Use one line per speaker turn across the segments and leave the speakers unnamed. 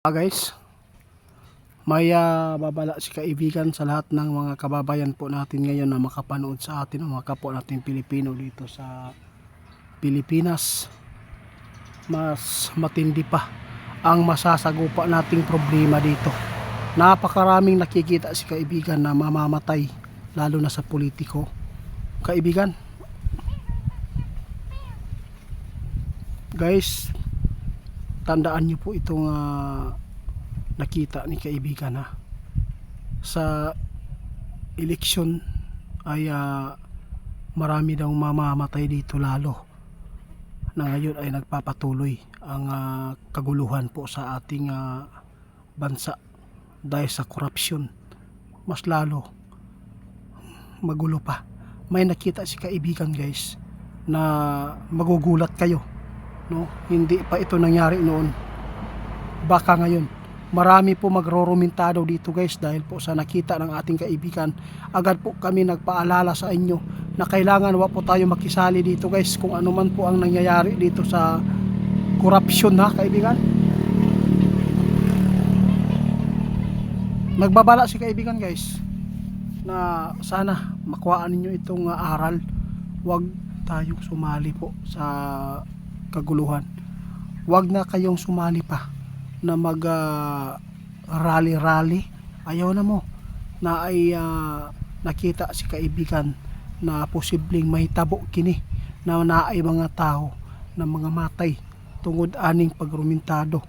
Guys, may babala si kaibigan sa lahat ng mga kababayan po natin ngayon na makapanood sa atin, mga kapwa natin Pilipino dito sa Pilipinas. Mas matindi pa ang masasagupa nating problema dito. Napakaraming nakikita si kaibigan na mamamatay, lalo na sa politiko. Kaibigan, guys, tandaan nyo po itong nakita ni kaibigan sa eleksyon ay marami daw mamamatay dito, lalo na ngayon ay nagpapatuloy ang kaguluhan po sa ating bansa dahil sa korupsyon. Mas lalo magulo pa. May nakita si kaibigan, guys, na magugulat kayo, no? Hindi pa ito nangyari noon, baka ngayon. Marami po magroromintado dito, guys, dahil po sa nakita ng ating kaibigan. Agad po kami nagpaalala sa inyo na kailangan wa po tayo makisali dito, guys, kung ano man po ang nangyayari dito sa korupsyon, kaibigan. Nagbabala si kaibigan, guys, na sana makuhaan ninyo itong aral. Huwag tayong sumali po sa kaguluhan. Huwag na kayong sumali pa na mag rally. Ayaw na mo na ay nakita si kaibigan na posibleng mahitabo kini na naay mga tao na mga matay tungod aning pagrumintado,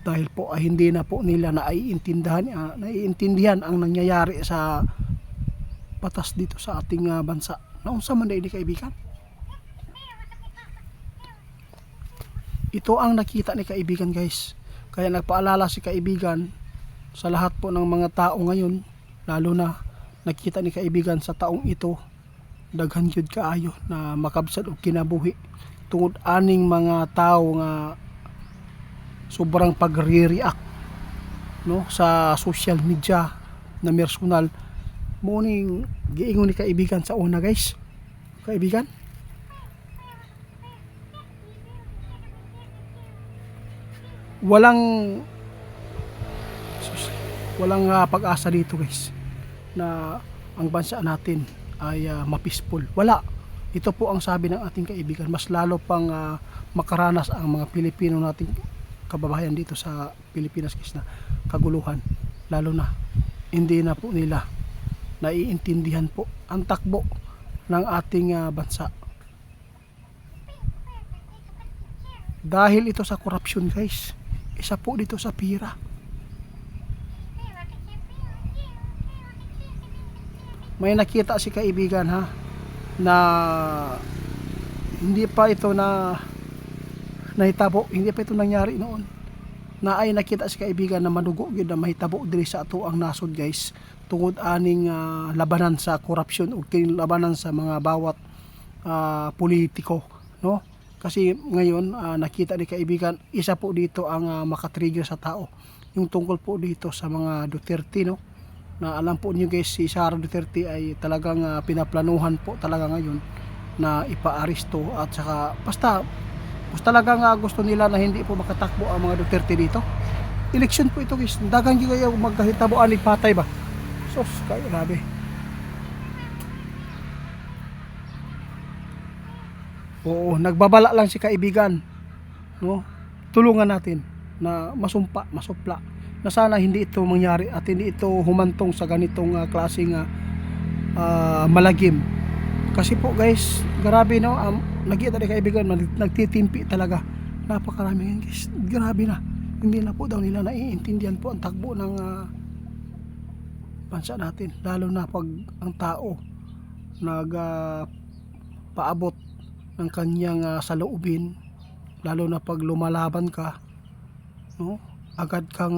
dahil po ay hindi na po nila naiintindihan ang nangyayari sa batas dito sa ating bansa. Naunsa man dai, kaibigan? Ito ang nakita ni kaibigan, guys. Kaya nagpaalala si kaibigan sa lahat po ng mga tao ngayon, lalo na nakita ni kaibigan sa taong ito, daghan gyud kaayo na makabsat og kinabuhi tungod aning mga tao nga sobrang pagre-react, no, sa social media na personal. Mo ning giingon ni kaibigan sa una, guys. Kaibigan, walang pag-asa dito, guys, na ang bansa natin ay mapeaceful. Wala. Ito po ang sabi ng ating kaibigan. Mas lalo pang makaranas ang mga Pilipino nating kababayan dito sa Pilipinas, guys, na kaguluhan. Lalo na hindi na po nila naiintindihan po ang takbo ng ating bansa. Dahil ito sa korupsyon, guys. Isa po dito sa pira. May nakita si kaibigan na hindi pa ito nahitabo, hindi pa ito nangyari noon, na ay nakita si kaibigan na madugo gyud na mahitabo diri sa ato ang nasod, guys, tungod aning labanan sa korupsyon ug labanan sa mga bawat politiko, no? Kasi ngayon nakita ni kaibigan, isa po dito ang makatrigger sa tao, yung tungkol po dito sa mga Duterte, no? Na alam po niyo, guys, si Sara Duterte ay talagang pinaplanuhan po talaga ngayon na ipa-aresto, at saka basta talagang gusto nila na hindi po makatakbo ang mga Duterte dito. Election po ito, guys. Dagang gyud kayo magkahitaboan ni patay ba. Sos, kay grabe. Oo, nagbabala lang si kaibigan, no? Tulungan natin na masupla na sana hindi ito mangyari at hindi ito humantong sa ganitong klaseng malagim. Kasi po, guys, grabe, no? Nakita ni kaibigan, nagtitimpi talaga. Napakarami yan, guys. Grabe na. Hindi na po daw nila naiintindihan po ang takbo ng bansa natin, lalo na pag ang tao paabot ng kanyang saloobin, lalo na pag lumalaban ka, no, agad kang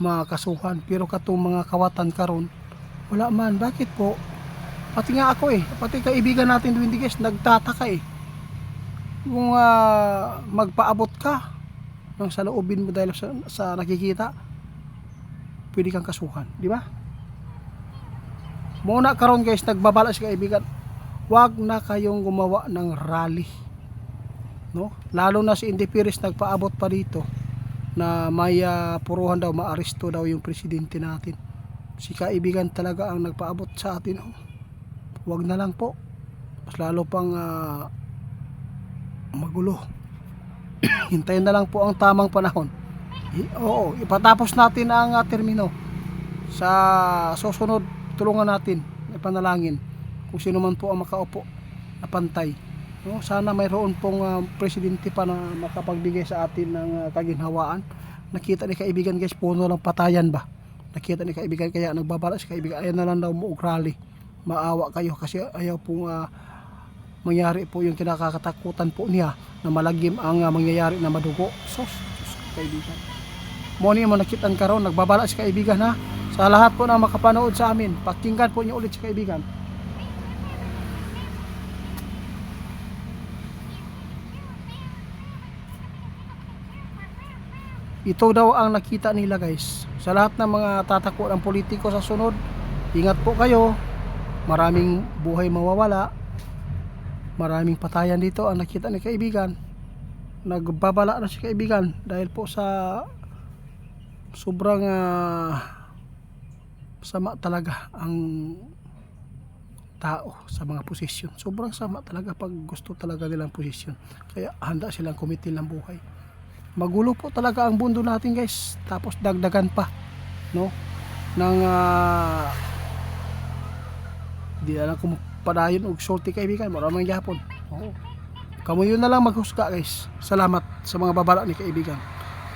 makasuhan. Pero katong mga kawatan karon, wala man. Bakit po? Pati nga ako, pati kaibigan natin doon, guys, nagtataka kung magpaabot ka ng saloobin mo dahil sa nakikita, pwede kang kasuhan, di ba? Muna karon, guys, nagbabala si kaibigan, wag na kayong gumawa ng rally, no? Lalo na si Indepiris nagpaabot pa dito na may puruhan daw, maaresto daw yung presidente natin. Si kaibigan talaga ang nagpaabot sa atin. Huwag na lang po, mas lalo pang magulo. Hintayin na lang po ang tamang panahon. Oo, ipatapos natin ang termino. Sa susunod, tulungan natin, ipanalangin kung sino man po ang makaupo na pantay. No, sana mayroon pong presidente pa na makapagbigay sa atin ng kaginhawaan. Nakita ni kaibigan guys, puno lang patayan ba? Nakita ni kaibigan, kaya nagbabala si kaibigan, ayan na lang daw mo rally. Maawa kayo kasi ayaw pong mangyari po yung kinakatakutan po niya na malagim ang mangyayari na madugo. Sus kaibigan. Moni mo nakitaan karon, nagbabala si kaibigan ha. Sa lahat po na makapanood sa amin, pakinggan po niyo ulit si kaibigan. Ito daw ang nakita nila guys. Sa lahat ng mga tatakbo ng politiko sa sunod, ingat po kayo. Maraming buhay mawawala. Maraming patayan dito ang nakita ni kaibigan. Nagbabala na si kaibigan dahil po sa sobrang sama talaga ang tao sa mga posisyon. Sobrang sama talaga pag gusto talaga nilang posisyon. Kaya handa silang kumitil ng buhay. Magulo po talaga ang mundo natin guys. Tapos dagdagan pa no ng di na lang kung padayon og sulti kaibigan, maraming gyapon. Oo. Kamu yun na lang maghusga guys. Salamat sa mga babala ni kaibigan.